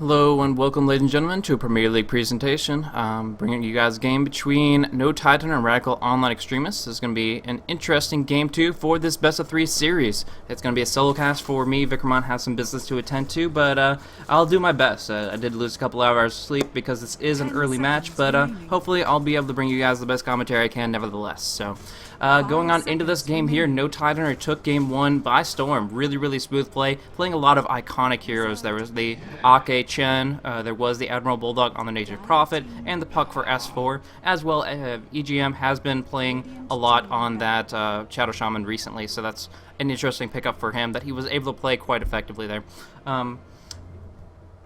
Hello and welcome, ladies and gentlemen, to a Premier League presentation. Bringing you guys a game between No Titan and Radical Online Extremists. This is going to be an interesting game 2 for this best of 3 series. It's going to be a solo cast for me. Vickerman has some business to attend to, but I'll do my best. I did lose a couple hours of sleep because this is an early match, but hopefully I'll be able to bring you guys the best commentary I can nevertheless. So, going on into this game here, No Titan took game 1 by storm. Really smooth play, playing a lot of iconic heroes. There was the Ake Chen, there was the Admiral Bulldog on the Nature's Prophet, and the Puck for S4, as well. EGM has been playing a lot on that Shadow Shaman recently, so that's an interesting pickup for him that he was able to play quite effectively there.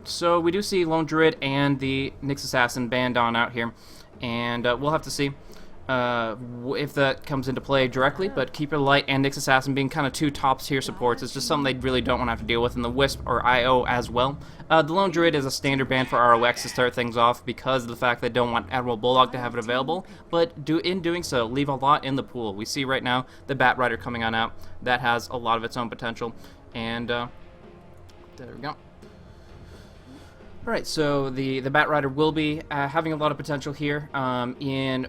So we do see Lone Druid and the Nyx Assassin banned on out here, and we'll have to see if that comes into play directly, but Keeper Light and Nyx Assassin being kind of two top tier supports is just something they really don't want to have to deal with, and the Wisp or IO as well. The Lone Druid is a standard ban for RoX to start things off because of the fact they don't want Admiral Bulldog to have it available, but in doing so, leave a lot in the pool. We see right now the Bat Rider coming on out. That has a lot of its own potential, and there we go. Alright, so the Bat Rider will be having a lot of potential here in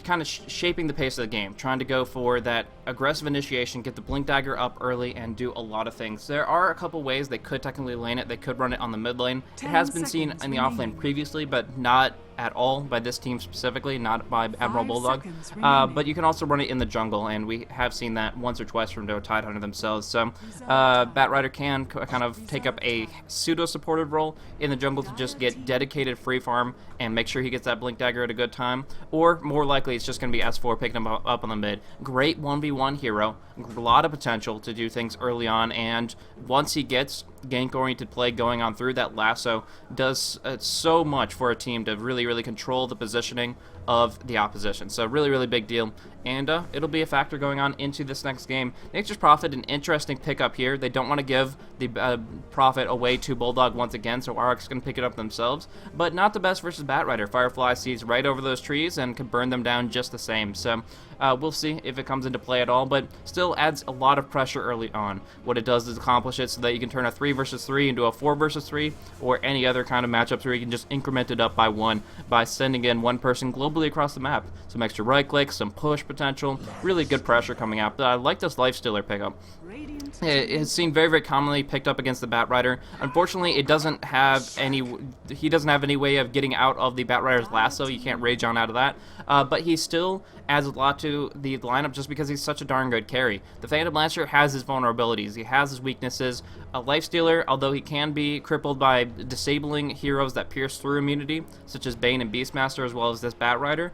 kind of shaping the pace of the game, trying to go for that aggressive initiation, get the Blink Dagger up early, and do a lot of things. There are a couple ways they could technically lane it. They could run it on the mid lane. It has been seen in the off lane previously, but not at all by this team specifically, not by Admiral Bulldog. But you can also run it in the jungle, and we have seen that once or twice from No Titan themselves. So Bat Rider can kind of take up a pseudo-supportive role in the jungle to just get dedicated free farm and make sure he gets that Blink Dagger at a good time. Or more likely, it's just going to be S4 picking him up on the mid. Great 1v1 hero, a lot of potential to do things early on, and once he gets gank-oriented play going on through, that lasso does so much for a team to really control the positioning of the opposition. So really big deal, and it'll be a factor going on into this next game. Nature's Prophet, an interesting pickup here. They don't want to give the Prophet away to Bulldog once again, so RoX can pick it up themselves, but not the best versus Bat Rider. Firefly sees right over those trees and can burn them down just the same. So we'll see if it comes into play at all, but still adds a lot of pressure early on. What it does is accomplish it so that you can turn a 3 versus 3 into a 4 versus 3, or any other kind of matchups where you can just increment it up by 1 by sending in one person globally across the map. Some extra right clicks, some push potential, really good pressure coming out. But I like this Lifestealer pickup. It's seen very commonly picked up against the Bat Rider. Unfortunately, he doesn't have any way of getting out of the Bat Rider's lasso. You can't rage on out of that. But he still adds a lot to the lineup just because he's such a darn good carry. The Phantom Lancer has his vulnerabilities. He has his weaknesses. A Lifestealer, although he can be crippled by disabling heroes that pierce through immunity, such as Bane and Beastmaster, as well as this Bat Rider,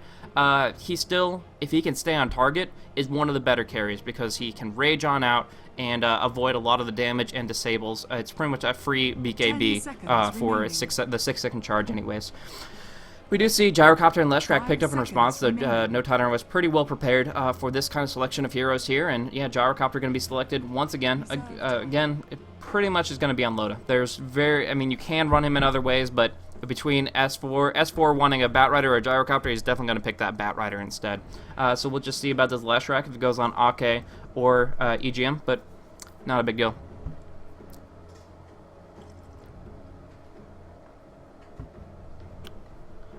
he still, if he can stay on target, is one of the better carries because he can rage on out and avoid a lot of the damage and disables. It's pretty much a free BKB for the 6-second charge anyways. We do see Gyrocopter and Leshrac picked up in response, so No Titan was pretty well prepared for this kind of selection of heroes here, and yeah, Gyrocopter going to be selected once again. Again, it pretty much is going to be on Loda. You can run him in other ways, but between S4 wanting a Bat Rider or a Gyrocopter, he's definitely going to pick that Bat Rider instead. So we'll just see about this Leshrac if it goes on Ake or EGM, but not a big deal.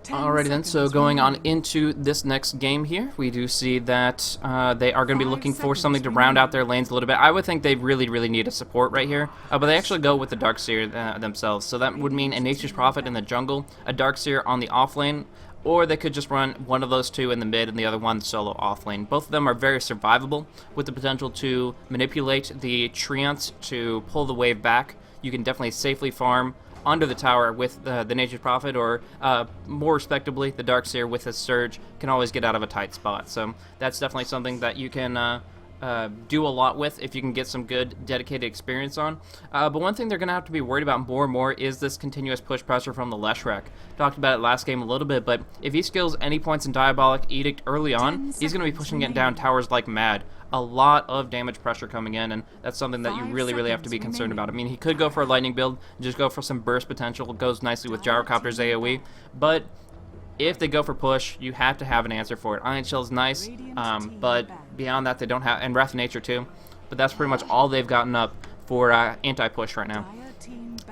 Alrighty then, so going on into this next game here, we do see that they are going to be looking for something to round out their lanes a little bit. I would think they really need a support right here, but they actually go with the Darkseer themselves, so that would mean a Nature's Prophet in the jungle, a Darkseer on the off lane, or they could just run one of those two in the mid and the other one solo off lane. Both of them are very survivable, with the potential to manipulate the Treants to pull the wave back. You can definitely safely farm under the tower with the Nature's Prophet, or more respectably, the Darkseer with his Surge can always get out of a tight spot. So that's definitely something that you can do a lot with if you can get some good dedicated experience on. But one thing they're going to have to be worried about more and more is this continuous push pressure from the Leshrac. Talked about it last game a little bit, but if he skills any points in Diabolic Edict early on, he's going to be pushing it down towers like mad. A lot of damage pressure coming in, and that's something that you really have to be concerned about. I mean, he could go for a lightning build, just go for some burst potential. It goes nicely with Gyrocopter's AoE, but if they go for push, you have to have an answer for it. Iron Shell's nice, but beyond that, they don't have, and Wrath of Nature too, but that's pretty much all they've gotten up for anti-push right now.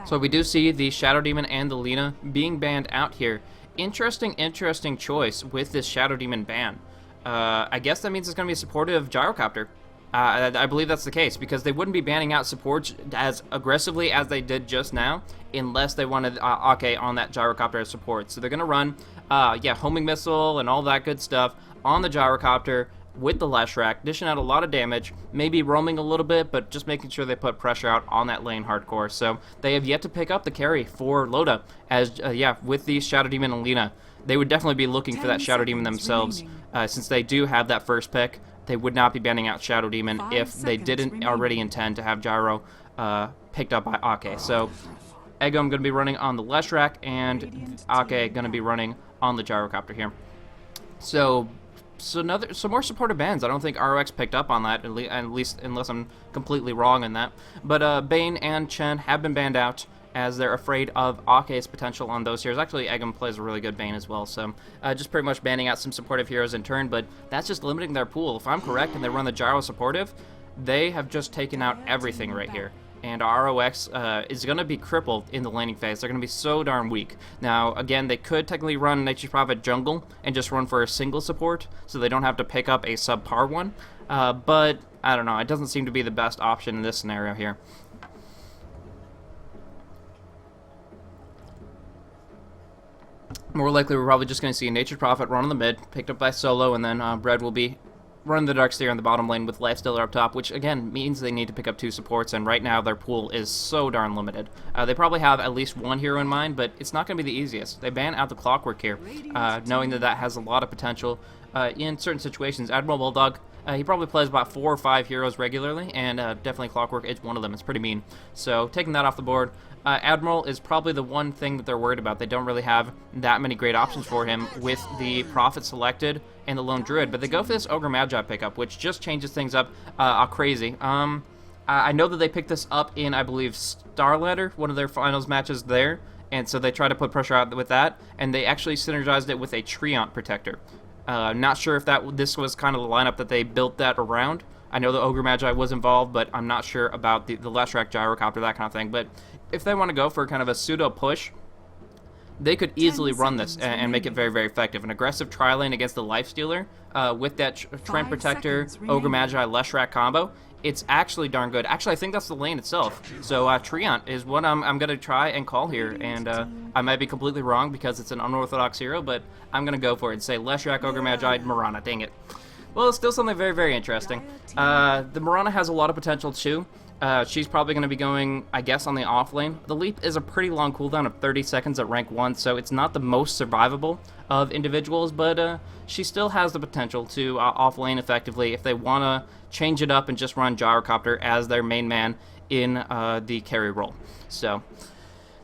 So we do see the Shadow Demon and the Lina being banned out here. Interesting choice with this Shadow Demon ban. I guess that means it's going to be supportive Gyrocopter. I believe that's the case, because they wouldn't be banning out supports as aggressively as they did just now unless they wanted Ake on that Gyrocopter as support. So they're going to run, homing missile and all that good stuff on the Gyrocopter with the Leshrac, dishing out a lot of damage, maybe roaming a little bit, but just making sure they put pressure out on that lane hardcore. So they have yet to pick up the carry for Loda, as, with the Shadow Demon and Lina. They would definitely be looking for that Shadow Demon themselves, since they do have that first pick. They would not be banning out Shadow Demon if they didn't already intend to have Gyro picked up by Ake. So Egom going to be running on the Leshrac, and Ake going to be running on the Gyrocopter here. So some more supportive bans. I don't think RoX picked up on that, at least unless I'm completely wrong in that. But Bane and Chen have been banned out, as they're afraid of Ake's potential on those heroes. Actually, Egom plays a really good Bane as well, so just pretty much banning out some supportive heroes in turn, but that's just limiting their pool. If I'm correct and they run the Gyro supportive, they have just taken out everything right here. And RoX is going to be crippled in the laning phase. They're going to be so darn weak. Now, again, they could technically run NTH Prophet jungle and just run for a single support, so they don't have to pick up a subpar one, but I don't know. It doesn't seem to be the best option in this scenario here. More likely, we're probably just going to see a Nature's Prophet run on the mid, picked up by Solo, and then Bread will be running the Darkseer on the bottom lane with Lifestealer up top, which, again, means they need to pick up 2 supports, and right now their pool is so darn limited. They probably have at least 1 hero in mind, but it's not going to be the easiest. They ban out the Clockwork here, knowing that that has a lot of potential in certain situations. Admiral Bulldog, he probably plays about 4 or 5 heroes regularly, and definitely Clockwork is one of them. It's pretty mean. So taking that off the board, Admiral is probably the one thing that they're worried about. They don't really have that many great options for him with the Prophet selected and the Lone Druid, but they go for this Ogre Magi pickup, which just changes things up crazy. I know that they picked this up in, I believe, Starladder, one of their finals matches there, and so they try to put pressure out with that, and they actually synergized it with a Treant Protector. Not sure if this was kind of the lineup that they built that around. I know the Ogre Magi was involved, but I'm not sure about the Leshrac Gyrocopter, that kind of thing. But if they want to go for kind of a pseudo push, they could easily run this and make it very, very effective. An aggressive tri-lane against the Lifestealer with that Treant Protector, Ogre Magi, Leshrac combo, it's actually darn good. Actually, I think that's the lane itself. So Treant is what I'm going to try and call here, and I might be completely wrong because it's an unorthodox hero, but I'm going to go for it and say Leshrac, Ogre Magi, Mirana. Dang it. Well, it's still something very, very interesting. The Mirana has a lot of potential too. She's probably going to be going, I guess, on the off lane. The Leap is a pretty long cooldown of 30 seconds at rank 1, so it's not the most survivable of individuals, but she still has the potential to off lane effectively if they want to change it up and just run Gyrocopter as their main man in the carry role. So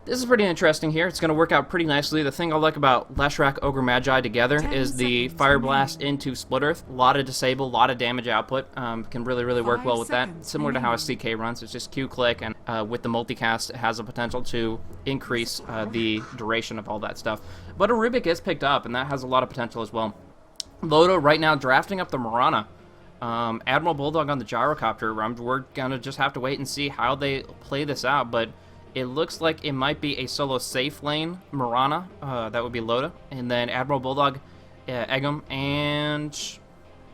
this is pretty interesting here. It's going to work out pretty nicely. The thing I like about Leshrac, Ogre Magi together is the Fire Blast into Split Earth. A lot of disable, a lot of damage output. Can really, really work well with that. Similar to how a CK runs. It's just Q-click, and with the multicast, it has the potential to increase the duration of all that stuff. But a Rubik is picked up, and that has a lot of potential as well. Loda right now drafting up the Mirana. Admiral Bulldog on the Gyrocopter. We're going to just have to wait and see how they play this out, but it looks like it might be a solo safe lane Mirana, that would be Loda, and then Admiral Bulldog, Egom, and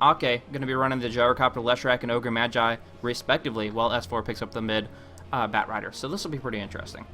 Ake going to be running the Gyrocopter, Leshrac, and Ogre Magi respectively, while S4 picks up the mid Bat Rider. So this will be pretty interesting.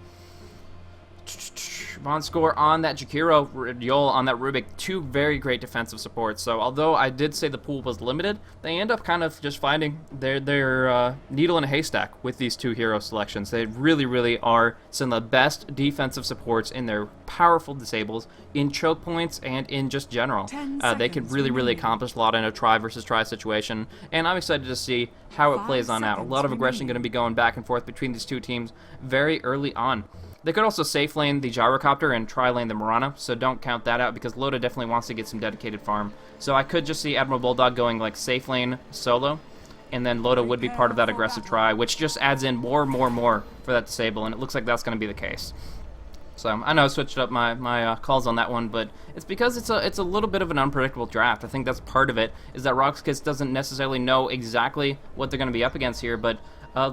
Bond score on that Jakiro, Yol on that Rubik, 2 very great defensive supports. So although I did say the pool was limited, they end up kind of just finding their needle in a haystack with these 2 hero selections. They really, really are some of the best defensive supports in their powerful disables, in choke points, and in just general. They can really, really accomplish a lot in a try versus try situation, and I'm excited to see how it plays on out. A lot of aggression going to be going back and forth between these 2 teams very early on. They could also safe lane the Gyrocopter and tri-lane the Mirana, so don't count that out because Loda definitely wants to get some dedicated farm. So I could just see Admiral Bulldog going like safe lane solo, and then Loda would be part of that aggressive try, which just adds in more for that disable, and it looks like that's going to be the case. So I know I switched up my calls on that one, but it's because it's a little bit of an unpredictable draft. I think that's part of it, is that RoX.KIS doesn't necessarily know exactly what they're going to be up against here, but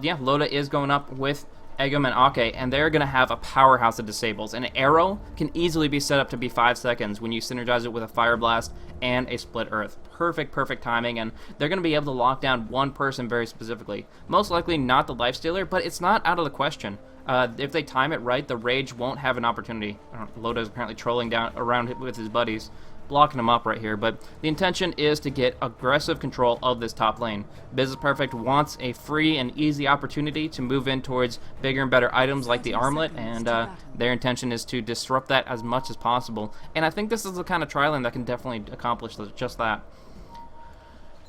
yeah, Loda is going up with Eggum and Ake, and they're going to have a powerhouse of disables. An arrow can easily be set up to be 5 seconds when you synergize it with a Fire Blast and a Split Earth. Perfect timing, and they're going to be able to lock down one person very specifically. Most likely not the Lifestealer, but it's not out of the question. If they time it right, the Rage won't have an opportunity. Loda's apparently trolling down around with his buddies, blocking him up right here, but the intention is to get aggressive control of this top lane. Biz is Perfect wants a free and easy opportunity to move in towards bigger and better items like the armlet, and their intention is to disrupt that as much as possible. And I think this is the kind of tri-lane that can definitely accomplish just that.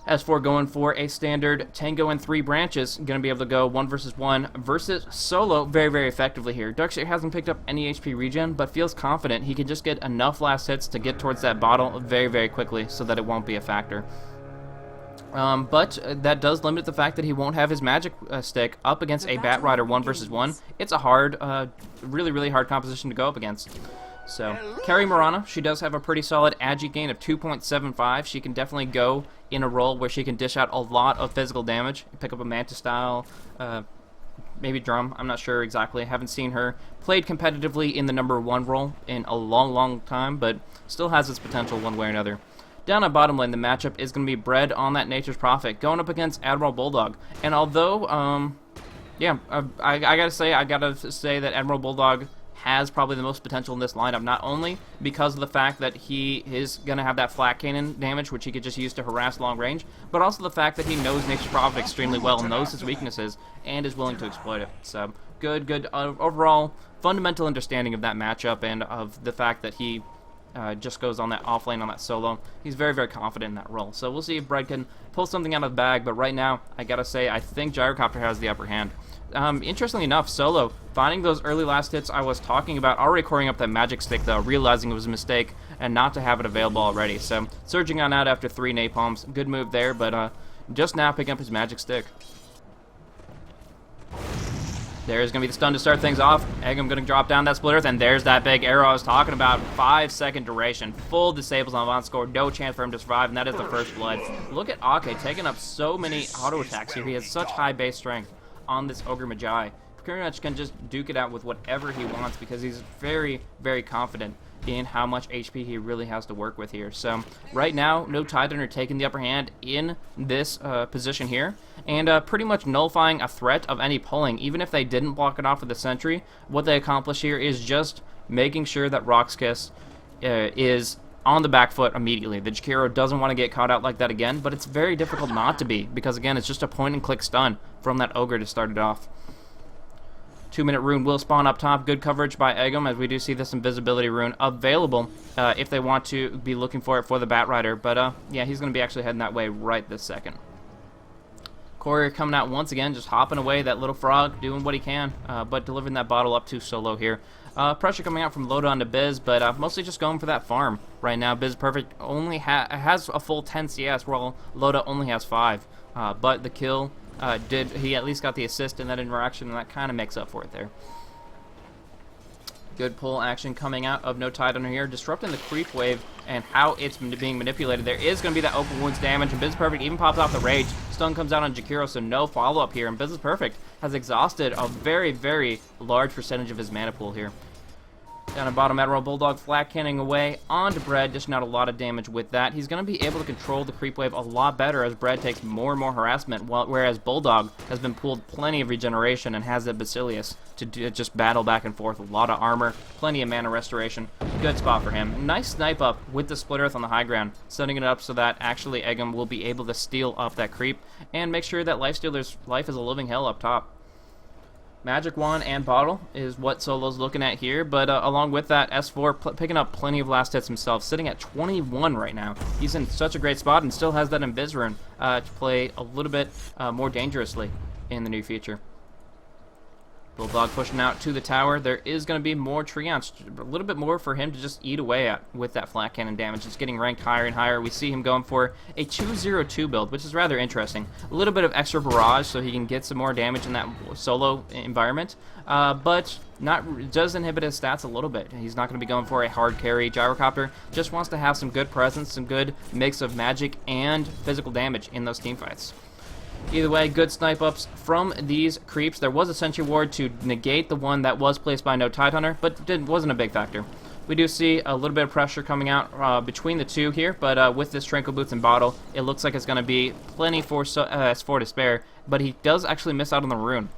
As for going for a standard Tango and 3 branches, going to be able to go 1 versus 1 versus solo very effectively here. Darkseer hasn't picked up any HP regen, but feels confident he can just get enough last hits to get towards that bottle very quickly so that it won't be a factor. But that does limit the fact that he won't have his magic stick up against a Bat Rider 1 versus 1. It's a hard, really hard composition to go up against. So, carry Mirana, she does have a pretty solid agi gain of 2.75. She can definitely go in a role where she can dish out a lot of physical damage. Pick up a Manta style, maybe Drum, I'm not sure exactly. Haven't seen her played competitively in the #1 role in a long time, but still has its potential one way or another. Down at bottom lane, the matchup is going to be Bread on that Nature's Prophet, going up against Admiral Bulldog. And although, yeah, I gotta say that Admiral Bulldog has probably the most potential in this lineup, not only because of the fact that he is going to have that flat cannon damage, which he could just use to harass long range, but also the fact that he knows Nature's Prophet extremely well and knows his weaknesses and is willing to exploit it. So, good overall fundamental understanding of that matchup and of the fact that he just goes on that off lane on that solo. He's very confident in that role. So we'll see if Bread can pull something out of the bag, but right now, I gotta say, I think Gyrocopter has the upper hand. Interestingly enough, solo, finding those early last hits I was talking about, already coring up that magic stick though, realizing it was a mistake and not to have it available already. So, surging on out after 3 napalms, good move there, but just now picking up his magic stick. There's going to be the stun to start things off. Eggum going to drop down that Split Earth, and there's that big arrow I was talking about. 5-second duration. Full disables on Von Score. No chance for him to survive, and that is the first blood. Look at Ake taking up so many auto attacks here. He has such high base strength on this Ogre Magi. Pretty much can just duke it out with whatever he wants because he's very confident in how much HP he really has to work with here. So right now, no Titan are taking the upper hand in this position here, and pretty much nullifying a threat of any pulling. Even if they didn't block it off with the sentry, what they accomplish here is just making sure that RoX.KIS is on the back foot immediately. The Jakiro doesn't want to get caught out like that again, but it's very difficult not to be, because again, it's just a point and click stun from that Ogre to start it off. 2-minute rune will spawn up top. Good coverage by Eggum, as we do see this invisibility rune available if they want to be looking for it for the Bat Rider. But yeah, he's going to be actually heading that way right this second. Courier coming out once again, just hopping away. That little frog doing what he can, but delivering that bottle up to solo here. Pressure coming out from Loda onto Biz, but mostly just going for that farm right now. Biz Perfect only has a full 10 CS, while Loda only has 5. But the kill he at least got the assist in that interaction, and that kind of makes up for it there. Good pull action coming out of No Tide under here, disrupting the creep wave and how it's being manipulated. There is going to be that open wounds damage, and Business Perfect even pops off the rage. Stun comes out on Jakiro, so no follow-up here, and Business Perfect has exhausted a very large percentage of his mana pool here. Down at bottom, Admiral Bulldog flat canning away onto Bread, dishing out a lot of damage with that. He's going to be able to control the creep wave a lot better as Bread takes more and more harassment, whereas Bulldog has been pulled plenty of regeneration and has that Basilius to just battle back and forth. A lot of armor, plenty of mana restoration. Good spot for him. Nice snipe up with the Split Earth on the high ground, setting it up so that actually Eggum will be able to steal up that creep and make sure that Lifestealer's life is a living hell up top. Magic Wand and Bottle is what Solo's looking at here, but along with that, S4 picking up plenty of last hits himself, sitting at 21 right now. He's in such a great spot and still has that Invis rune to play a little bit more dangerously in the near future. Bulldog pushing out to the tower. There is going to be more Treants, a little bit more for him to just eat away at with that flat cannon damage. It's getting ranked higher and higher. We see him going for a 2-0-2 build, which is rather interesting. A little bit of extra barrage so he can get some more damage in that solo environment, but does inhibit his stats a little bit. He's not going to be going for a hard carry. Gyrocopter just wants to have some good presence, some good mix of magic and physical damage in those teamfights. Either way, good snipe ups from these creeps. There was a sentry ward to negate the one that was placed by no Tidehunter, but it wasn't a big factor. We do see a little bit of pressure coming out between the two here, but with this Tranquil Boots and Bottle, it looks like it's going to be plenty for S4 to spare, but he does actually miss out on the rune.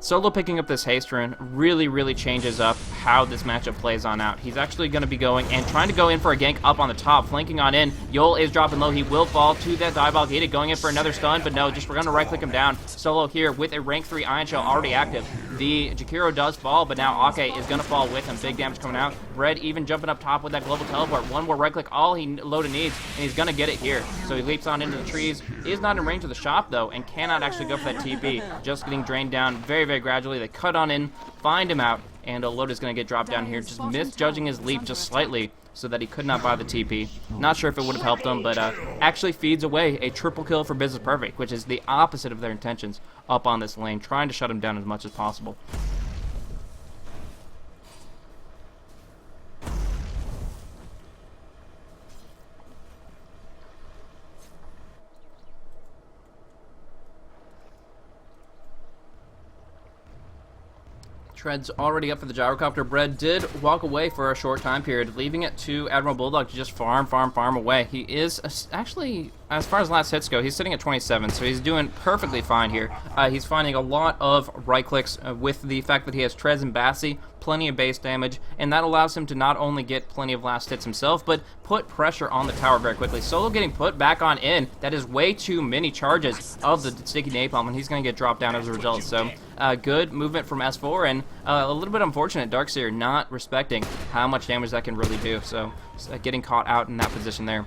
Solo picking up this haste rune really changes up how this matchup plays on out. He's actually going to be going and trying to go in for a gank up on the top, flanking on in. Yol is dropping low. He will fall to that diabolical gated, going in for another stun, but no, just we're going to right-click him down. Solo here with a rank 3 Ion Shell already active. The Jakiro does fall, but now Ake is going to fall with him. Big damage coming out. Bread even jumping up top with that global teleport. One more right-click, all he loaded needs, and he's going to get it here. So he leaps on into the trees. Is not in range of the shop, though, and cannot actually go for that TP. Just getting drained down very gradually. They cut on in, find him out, and Loda's going to get dropped down here, just misjudging his leap just slightly so that he could not buy the TP. Not sure if it would have helped him, but actually feeds away a triple kill for Business Perfect, which is the opposite of their intentions up on this lane, trying to shut him down as much as possible. Tread's already up for the gyrocopter. Bread did walk away for a short time period, leaving it to Admiral Bulldog to just farm away. He is actually, as far as last hits go, he's sitting at 27, so he's doing perfectly fine here. He's finding a lot of right clicks with the fact that he has Treads and Bassy, plenty of base damage, and that allows him to not only get plenty of last hits himself, but put pressure on the tower very quickly. Solo getting put back on in. That is way too many charges of the sticky napalm, and he's going to get dropped down as a result. So good movement from S4, and a little bit unfortunate Darkseer not respecting how much damage that can really do. So getting caught out in that position there.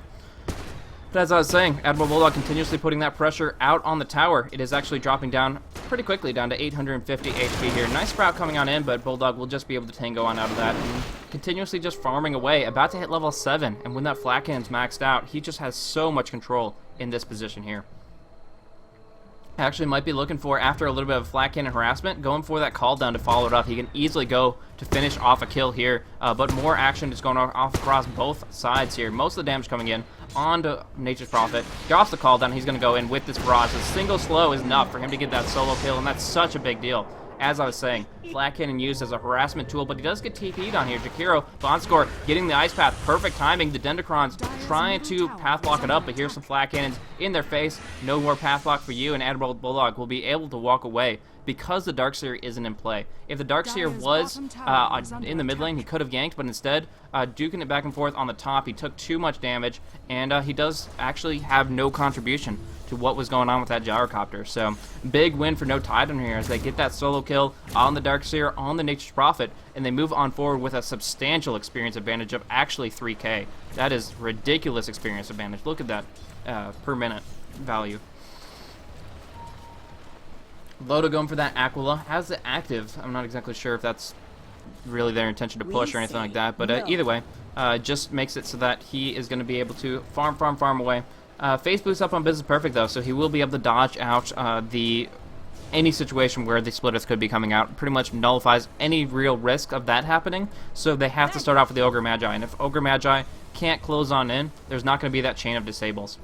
But as I was saying, Admiral Bulldog continuously putting that pressure out on the tower. It is actually dropping down pretty quickly, down to 850 HP here. Nice sprout coming on in, but Bulldog will just be able to tango on out of that. And continuously just farming away, about to hit level 7. And when that flat cannon's maxed out, he just has so much control in this position here. Actually might be looking for, after a little bit of flat cannon harassment, going for that call down to follow it up. He can easily go to finish off a kill here, but more action is going off across both sides here. Most of the damage coming in onto Nature's Prophet. Drops the call down. He's going to go in with this barrage. A single slow is enough for him to get that solo kill, and that's such a big deal. As I was saying, flat cannon used as a harassment tool, but he does get TP'd on here. Jakiro, Bonscore getting the ice path, perfect timing. The Dendrocrons trying to path block it up, but here's some flat cannons in their face. No more path block for you, and Admiral Bulldog will be able to walk away because the Darkseer isn't in play. If the Darkseer was in the mid lane, he could have ganked, but instead, duking it back and forth on the top, he took too much damage, and he does actually have no contribution to what was going on with that gyrocopter. So big win for no Tidehunter here as they get that solo kill on the Darkseer, on the Nature's Prophet, and they move on forward with a substantial experience advantage of actually 3k. That is ridiculous experience advantage. Look at that per minute value. Loda going for that Aquila, has it active. I'm not exactly sure if that's really their intention to push or anything like that, but either way, just makes it so that he is going to be able to farm away. Face boost up on Business Perfect though, so he will be able to dodge out any situation where the splitters could be coming out. Pretty much nullifies any real risk of that happening, so they have to start off with the Ogre Magi, and if Ogre Magi can't close on in, there's not going to be that chain of disables.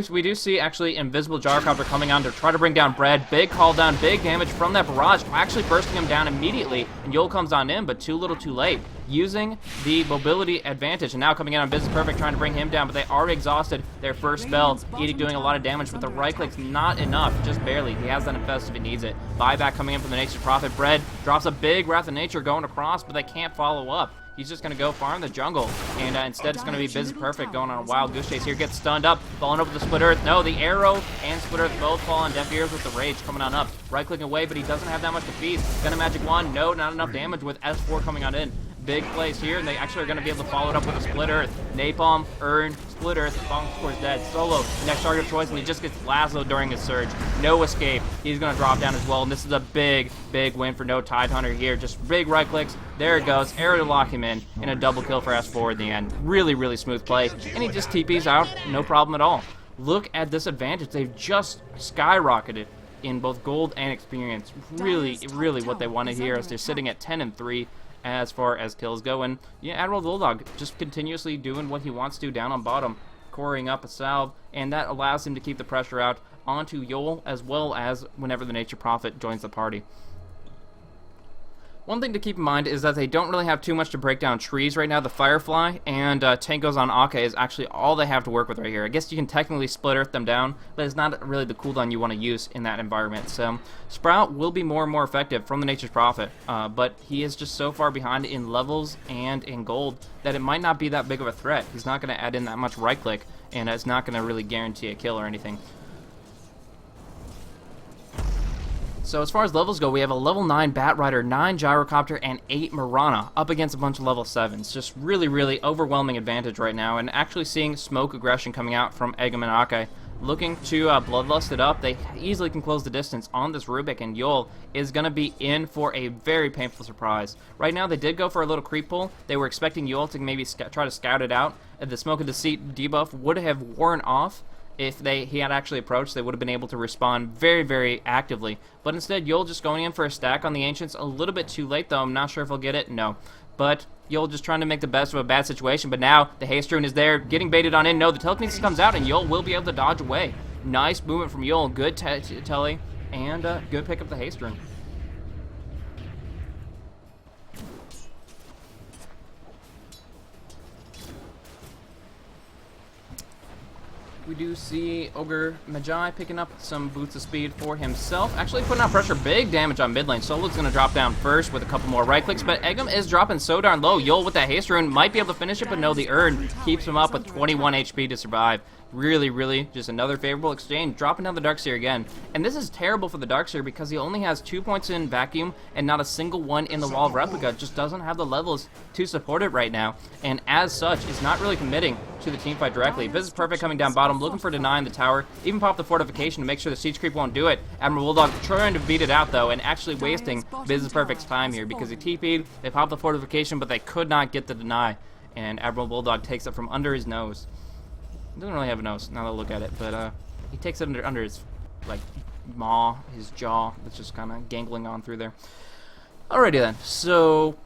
We do see actually Invisible Gyrocopter coming on to try to bring down Bread. Big call down, big damage from that barrage, actually bursting him down immediately, and Yol comes on in, but too little too late. Using the mobility advantage, and now coming in on Business Perfect, trying to bring him down, but they already exhausted their first spell. Edict doing a lot of damage, but the right click's not enough, just barely. He has that infest if he needs it. Buyback coming in from the Nature's Prophet. Bread drops a big Wrath of Nature going across, but they can't follow up. He's just going to go farm the jungle, and instead it's going to be Business Perfect going on a wild goose chase here. Gets stunned up, falling over the Split Earth. No, the arrow and Split Earth both fall on deaf ears with the Rage coming on up. Right-clicking away, but he doesn't have that much to feed. Gonna Magic Wand, no, not enough damage with S4 coming on in. Big plays here, and they actually are going to be able to follow it up with a Split Earth. Napalm, Urn, Split Earth, Bonscore's dead. Solo, the next target of choice, and he just gets lassoed during his surge. No escape. He's going to drop down as well, and this is a big win for no Tidehunter here. Just big right clicks. There it goes. Arrow to lock him in, and a double kill for S4 in the end. Really smooth play, and he just TPs out. No problem at all. Look at this advantage. They've just skyrocketed in both gold and experience. Really what they wanted here, as they're sitting at 10 and 3. As far as kills go, and yeah, Admiral Bulldog just continuously doing what he wants to down on bottom, coring up a salve, and that allows him to keep the pressure out onto Yol, as well as whenever the Nature Prophet joins the party. One thing to keep in mind is that they don't really have too much to break down trees right now. The Firefly and Tankos on Ake is actually all they have to work with right here. I guess you can technically split Earth them down, but it's not really the cooldown you want to use in that environment. So Sprout will be more and more effective from the Nature's Prophet, but he is just so far behind in levels and in gold that it might not be that big of a threat. He's not going to add in that much right click, and it's not going to really guarantee a kill or anything. So as far as levels go, we have a level 9 Bat Rider, 9 Gyrocopter, and 8 Mirana up against a bunch of level 7s. Just really, really overwhelming advantage right now, and actually seeing smoke aggression coming out from Eggum and Ake. Looking to Bloodlust it up, they easily can close the distance on this Rubik, and Yol is going to be in for a very painful surprise. Right now, they did go for a little creep pull. They were expecting Yol to maybe try to scout it out. The Smoke of Deceit debuff would have worn off. If he had actually approached, they would have been able to respond very, very actively. But instead, Yol just going in for a stack on the Ancients. A little bit too late, though. I'm not sure if he'll get it. No. But Yol just trying to make the best of a bad situation. But now, the Haste Rune is there, getting baited on in. No, the Telekinesis comes out, and Yol will be able to dodge away. Nice movement from Yol. Good telly, and good pick up the Haste Rune. We do see Ogre Magi picking up some boots of speed for himself. Actually putting out pressure, big damage on mid lane. Solo's going to drop down first with a couple more right clicks, but Eggum is dropping so darn low. Yol with that Haste Rune might be able to finish it, but no, the Urn keeps him up with 21 HP to survive. Really, really just another favorable exchange. Dropping down the Darkseer again. And this is terrible for the Darkseer because he only has 2 points in Vacuum and not a single one in the Wall of Replica. Just doesn't have the levels to support it right now. And as such, is not really committing to the teamfight directly. Business Perfect coming down bottom, looking for denying the tower. Even pop the fortification to make sure the Siege Creep won't do it. Admiral Bulldog trying to beat it out though, and actually wasting Business Perfect's time here because he TP'd, they popped the fortification, but they could not get the deny. And Admiral Bulldog takes it from under his nose. Doesn't really have a nose, now that I look at it, but he takes it under his, like, maw, his jaw, that's just kind of gangling on through there. Alrighty then, so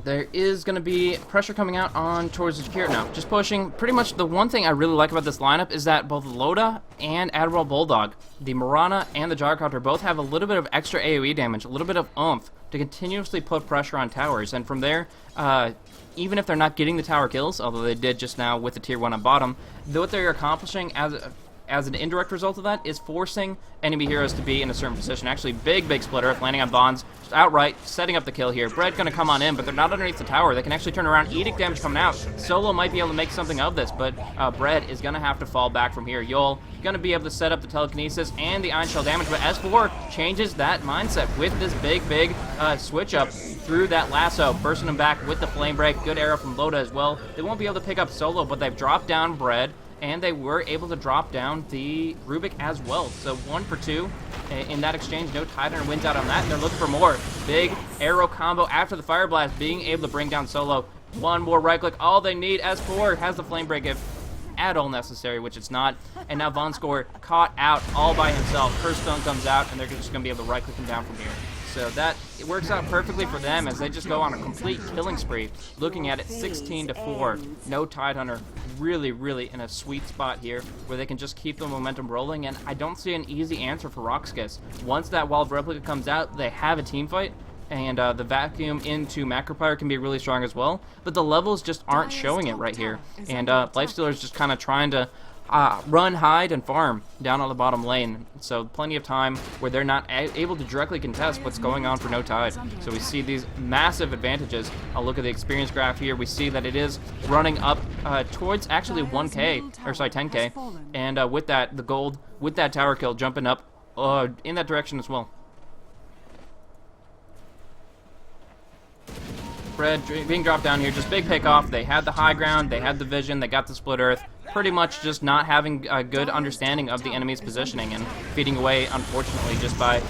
there is going to be pressure coming out on towards the Jakir now. Just pushing. Pretty much the one thing I really like about this lineup is that both Loda and Admiral Bulldog, the Mirana and the Gyrocopter, both have a little bit of extra AoE damage, a little bit of oomph to continuously put pressure on towers. And from there, even if they're not getting the tower kills, although they did just now with the tier 1 on bottom, what they're accomplishing as an indirect result of that is forcing enemy heroes to be in a certain position. Actually, big splitter, landing on Bonds, just outright setting up the kill here. Bread gonna come on in, but they're not underneath the tower. They can actually turn around. Edict damage coming out. Solo might be able to make something of this, but Bread is gonna have to fall back from here. Yol gonna be able to set up the telekinesis and the Iron Shell damage, but S4 changes that mindset with this big switch up through that lasso, bursting him back with the flame break. Good arrow from Loda as well. They won't be able to pick up Solo, but they've dropped down Bread, and they were able to drop down the Rubik as well. So 1 for 2 in that exchange. No Titan wins out on that, and they're looking for more. Big arrow combo after the Fire Blast, being able to bring down Solo. One more right click, all they need. S4 has the flame break if at all necessary, which it's not. And now Von Score caught out all by himself. First stun comes out, and they're just going to be able to right click him down from here. So that it works out perfectly for them as they just go on a complete killing spree. Looking at it, 16-4. No Tidehunter. Really in a sweet spot here where they can just keep the momentum rolling. And I don't see an easy answer for RoX.KIS. Once that Wall of Replica comes out, they have a team fight. And the vacuum into Macropyre can be really strong as well. But the levels just aren't showing it right here. And Lifestealer's just kind of trying to run, hide, and farm down on the bottom lane. So plenty of time where they're not able to directly contest what's going on for No Tide. So we see these massive advantages. I'll look at the experience graph here. We see that it is running up towards actually 1K, or sorry, 10K. And with that, the gold, with that tower kill jumping up in that direction as well. Bread being dropped down here, just big pick off. They had the high ground, they had the vision, they got the split earth. Pretty much just not having a good understanding of the enemy's positioning and feeding away, unfortunately, just by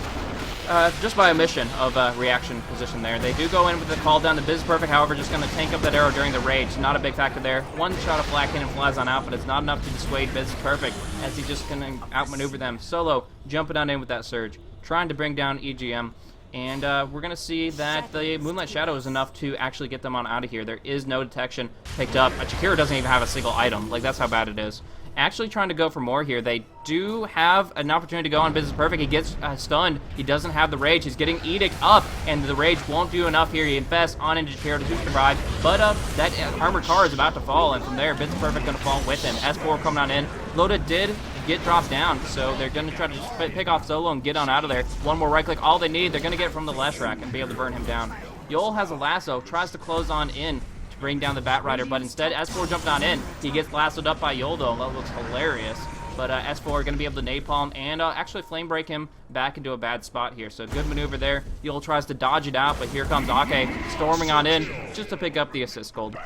omission of reaction position there. They do go in with the call down. The Business Perfect, however, just going to tank up that arrow during the rage. Not a big factor there. One shot of Black Cannon flies on out, but it's not enough to dissuade Business Perfect as he just going to outmaneuver them. Solo jumping on in with that surge, trying to bring down EGM. And we're going to see that the Moonlight Shadow is enough to actually get them on out of here. There is no detection picked up. Jakiro doesn't even have a single item. Like, that's how bad it is. actually trying to go for more here. They do have an opportunity to go on Business Perfect. He gets stunned. He doesn't have the Rage. He's getting Edict up, and the Rage won't do enough here. He invests on NTH here to survive, but that armored car is about to fall, and from there, Business Perfect going to fall with him. S4 coming on in. Loda did get dropped down, so they're going to try to just pick off Solo and get on out of there. One more right click, all they need. They're going to get it from the left rack and be able to burn him down. Yol has a lasso, tries to close on in to bring down the Bat Rider, but instead S4 jumped on in. He gets lassoed up by Yol though. That looks hilarious. But S4 are going to be able to napalm and actually flame break him back into a bad spot here. So good maneuver there. Yol tries to dodge it out, but here comes Ake storming on in just to pick up the assist gold.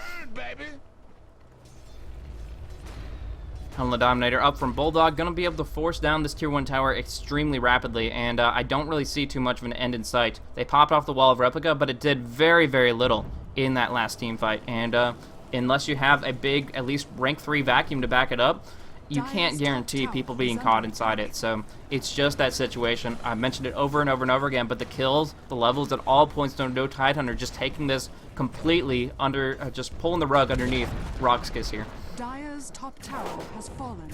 Helm Dominator up from Bulldog, going to be able to force down this tier 1 tower extremely rapidly, and I don't really see too much of an end in sight. They popped off the wall of replica, but it did very, very little in that last team fight, and unless you have a big, at least rank 3 vacuum to back it up, you can't guarantee people being caught inside it. So it's just that situation. I mentioned it over and over and over again, but the kills, the levels at all points, no Tidehunter just taking this completely under, just pulling the rug underneath RoX.KIS here. Dire's top tower has fallen.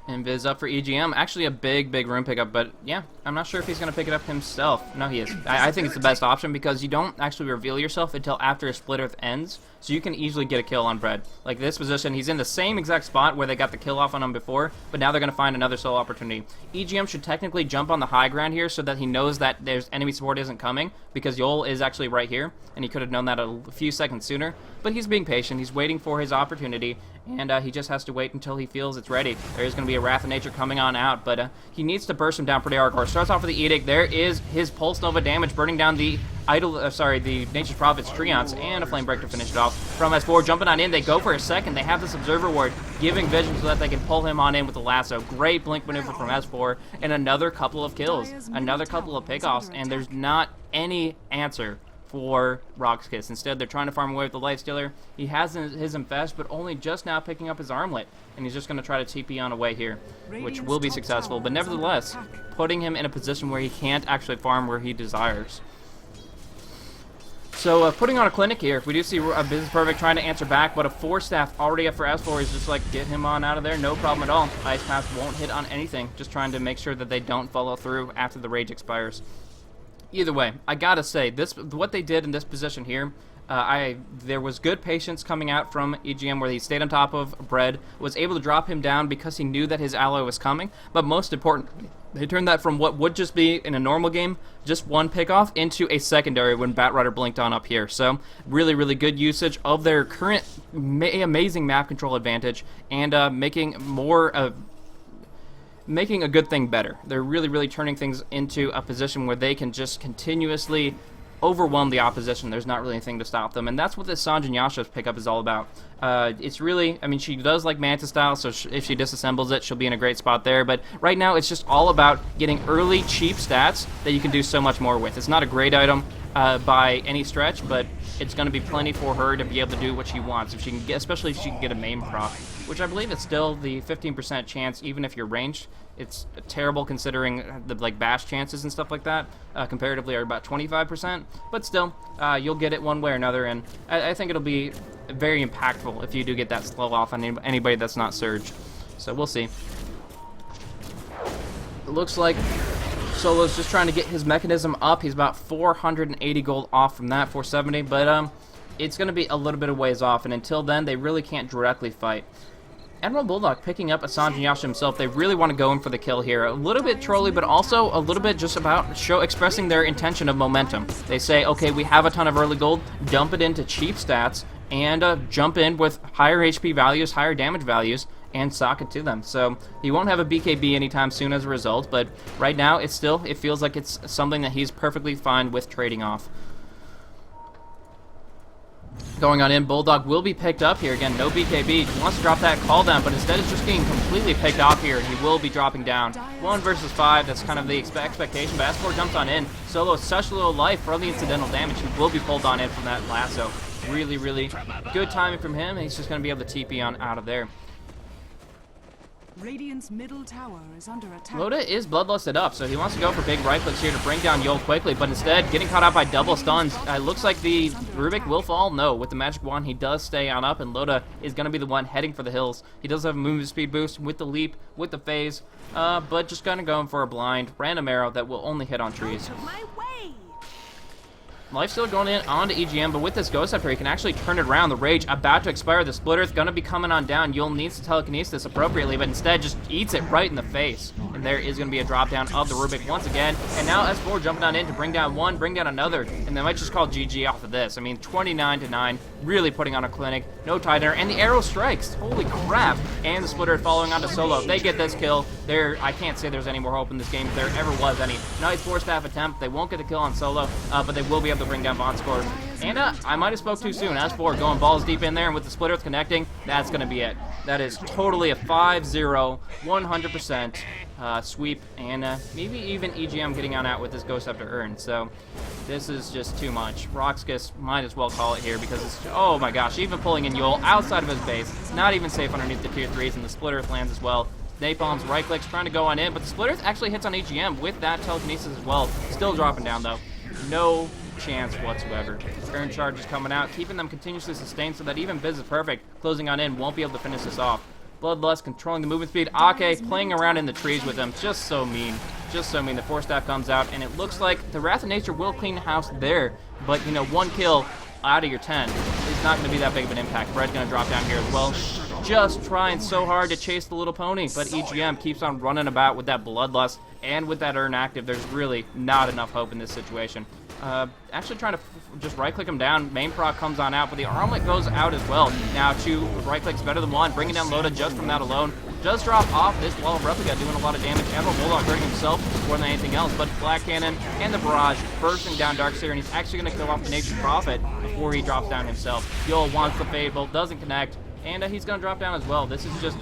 And Viz up for EGM. Actually a big room pickup, but yeah, I'm not sure if he's going to pick it up himself. No, he is. I think it's the best option because you don't actually reveal yourself until after a split earth ends, so you can easily get a kill on Bread. Like this position, he's in the same exact spot where they got the kill off on him before, but now they're going to find another solo opportunity. EGM should technically jump on the high ground here so that he knows that there's enemy support isn't coming, because Yol is actually right here, and he could have known that a few seconds sooner, but he's being patient. He's waiting for his opportunity, and he just has to wait until he feels it's ready. There is going to be a Wrath of Nature coming on out, but he needs to burst him down pretty hardcore. Starts off with the Edict. There is his Pulse Nova damage, burning down the the Nature's Prophet's Treants, and a Flame Break to finish it off. From S4, jumping on in, they go for a second. They have this Observer Ward, giving vision so that they can pull him on in with the lasso. Great blink maneuver from S4, and another couple of kills, another couple of pickoffs, and there's not any answer for RoX.KIS. Instead, they're trying to farm away with the Lifestealer. He has his Infest, but only just now picking up his Armlet, and he's just going to try to TP on away here, which will be successful, but nevertheless, putting him in a position where he can't actually farm where he desires. So, putting on a clinic here, we do see Business Perfect trying to answer back, but a 4-staff already up for S4 is just like, get him on out of there, no problem at all. Ice Path won't hit on anything, just trying to make sure that they don't follow through after the Rage expires. Either way, I gotta say, what they did in this position here, there was good patience coming out from EGM where he stayed on top of Bread, was able to drop him down because he knew that his ally was coming, but most importantly, they turned that from what would just be, in a normal game, just one pickoff, into a secondary when Bat Rider blinked on up here. So, really good usage of their current amazing map control advantage, and making a good thing better. They're really turning things into a position where they can just continuously overwhelm the opposition. There's not really anything to stop them, and that's what this Sanjin Yasha's pickup is all about. It's really, I mean, she does like Manta style, so if she disassembles it, she'll be in a great spot there, but right now it's just all about getting early, cheap stats that you can do so much more with. It's not a great item by any stretch, but it's going to be plenty for her to be able to do what she wants, if she can get, especially if she can get a main proc, which I believe is still the 15% chance, even if you're ranged. It's terrible considering the bash chances and stuff like that, comparatively are about 25%, but still, you'll get it one way or another, and I think it'll be very impactful if you do get that slow off on anybody that's not Surge. So we'll see. It looks like Solo's just trying to get his mechanism up. He's about 480 gold off from that, 470, but it's going to be a little bit of ways off, and until then, they really can't directly fight. Admiral Bulldog picking up a Sanjin Yasha himself. They really want to go in for the kill here. A little bit trolly, but also a little bit just about expressing their intention of momentum. They say, okay, we have a ton of early gold, dump it into cheap stats, and jump in with higher HP values, higher damage values, and sock it to them. So he won't have a BKB anytime soon as a result, but right now it feels like it's something that he's perfectly fine with trading off. Going on in, Bulldog will be picked up here. Again, no BKB. He wants to drop that call down, but instead it's just getting completely picked off here, and he will be dropping down. 1 versus 5, that's kind of the expectation, but S4 jumps on in. Solo such low life for the incidental damage. He will be pulled on in from that lasso. Really good timing from him, and he's just going to be able to TP on out of there. Radiant's middle tower is under attack. Loda is bloodlusted up, so he wants to go for big right clicks here to bring down Yol quickly, but instead, getting caught out by double stuns. Looks like the Rubik will fall. No, with the magic wand, he does stay on up, and Loda is going to be the one heading for the hills. He does have a movement speed boost with the leap, with the phase, but just kind of going for a blind, random arrow that will only hit on trees. Life still going in onto EGM, but with this Ghost Scepter, he can actually turn it around. The Rage about to expire. The Splitter's going to be coming on down. Yul needs to telekinesis appropriately, but instead just eats it right in the face. And there is going to be a drop down of the Rubik once again. And now S4 jumping on in to bring down one, bring down another. And they might just call GG off of this. I mean, 29-9, really putting on a clinic. No Tidiner, and the arrow strikes. Holy crap. And the Splitter following on to Solo. If they get this kill, I can't say there's any more hope in this game if there ever was any. Nice 4-staff attempt. They won't get the kill on Solo, but they will be able to bring down Von Score. And I might have spoke too soon. As for going balls deep in there, and with the Splitters connecting, that's going to be it. That is totally a 5-0, 100% sweep, and maybe even EGM getting on out with this Ghost Scepter earned. So this is just too much. RoX.KIS might as well call it here because it's, oh my gosh, even pulling in Yul outside of his base. Not even safe underneath the tier 3s, and the Splitter lands as well. Napalm's right clicks trying to go on in, but the Splitter actually hits on EGM with that telekinesis as well. Still dropping down though. No chance whatsoever. Earn charge is coming out, keeping them continuously sustained so that even Biz is perfect. Closing on in, won't be able to finish this off. Bloodlust controlling the movement speed. Ake playing around in the trees with them. Just so mean. Just so mean. The 4-staff comes out, and it looks like the Wrath of Nature will clean house there. But, you know, one kill out of your 10 is not going to be that big of an impact. Fred's going to drop down here as well. Just trying so hard to chase the little pony, but EGM keeps on running about with that Bloodlust, and with that Urn active, there's really not enough hope in this situation. Actually trying to just right-click him down. Main proc comes on out, but the armlet goes out as well. Now, 2 right-clicks better than 1, bringing down Loda just from that alone. Does drop off this wall of replica, doing a lot of damage. Admiral Bulldog hurting himself more than anything else, but Black Cannon and the Barrage bursting down Darkseer, and he's actually going to kill off the Nature's Prophet before he drops down himself. Yul wants the Fade Bolt, doesn't connect, and he's going to drop down as well. This is just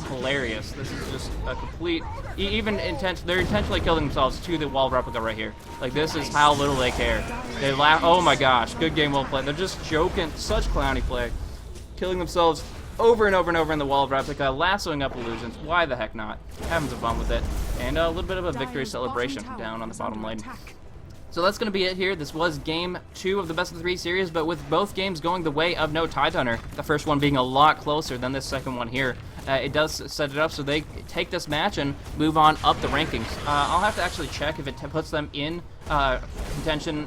hilarious. This is just a complete, even they're intentionally killing themselves to the wall replica right here. Like, this is how little they care. They laugh. Oh my gosh, good game, well played. They're just joking, such clowny play, killing themselves over and over and over in the wall of replica, lassoing up illusions. Why the heck not? Having some fun with it, and a little bit of a victory celebration down on the bottom lane. So that's going to be it here. This was game 2 of the best of 3 series, but with both games going the way of no Tidehunter, the first one being a lot closer than this second one here. It does set it up so they take this match and move on up the rankings. I'll have to actually check if it puts them in direct contention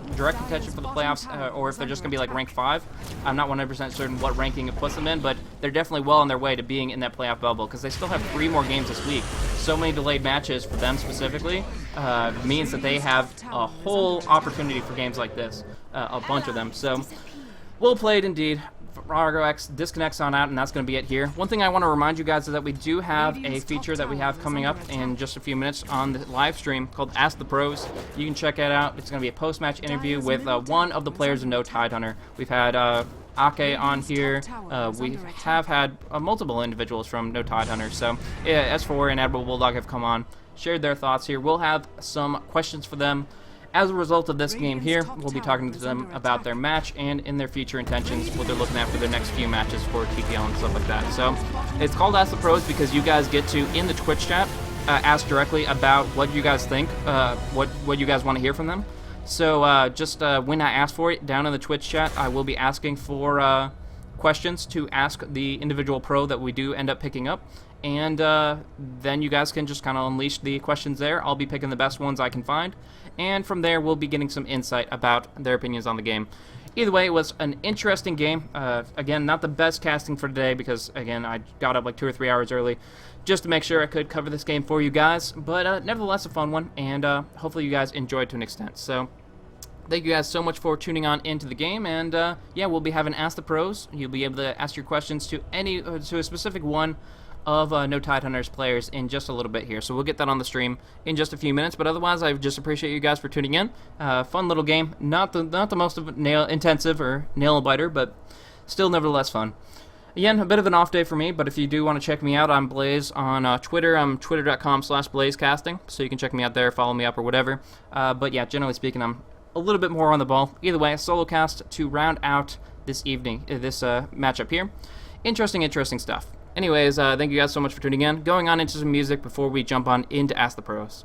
for the playoffs, or if they're just going to be like rank 5. I'm not 100% certain what ranking it puts them in, but they're definitely well on their way to being in that playoff bubble, because they still have 3 more games this week. So many delayed matches for them specifically means that they have a whole opportunity for games like this, a bunch of them. So, well played indeed. RoX disconnects on out, and that's going to be it here. One thing I want to remind you guys is that we do have a feature that we have coming up in just a few minutes on the live stream called Ask the Pros. You can check it out. It's going to be a post-match interview with one of the players of No Tidehunter. We've had Ake on here. We have had multiple individuals from No Tidehunter. So S4 and Admiral Bulldog have come on, shared their thoughts here. We'll have some questions for them. As a result of this game here, we'll be talking to them about their match and in their future intentions, what they're looking at for their next few matches for TPL and stuff like that. So it's called Ask the Pros because you guys get to, in the Twitch chat, ask directly about what you guys think, what you guys want to hear from them. So just when I ask for it down in the Twitch chat, I will be asking for questions to ask the individual pro that we do end up picking up. And then you guys can just kind of unleash the questions there. I'll be picking the best ones I can find. And from there, we'll be getting some insight about their opinions on the game. Either way, it was an interesting game. Again, not the best casting for today because, again, I got up like 2 or 3 hours early just to make sure I could cover this game for you guys. But nevertheless, a fun one, and hopefully you guys enjoyed to an extent. So thank you guys so much for tuning on into the game, and yeah, we'll be having Ask the Pros. You'll be able to ask your questions to a specific one of No Tidehunter's players in just a little bit here. So we'll get that on the stream in just a few minutes, but otherwise I just appreciate you guys for tuning in. Fun little game, not the most of nail intensive or nail biter, but still nevertheless fun. Again, a bit of an off day for me, but if you do want to check me out, I'm Blaze on Twitter. I'm twitter.com/blazecasting, so you can check me out there, follow me up or whatever. But yeah, generally speaking, I'm a little bit more on the ball. Either way, a solo cast to round out this evening, this matchup here. Interesting stuff. Anyways, thank you guys so much for tuning in. Going on into some music before we jump on into Ask the Pros.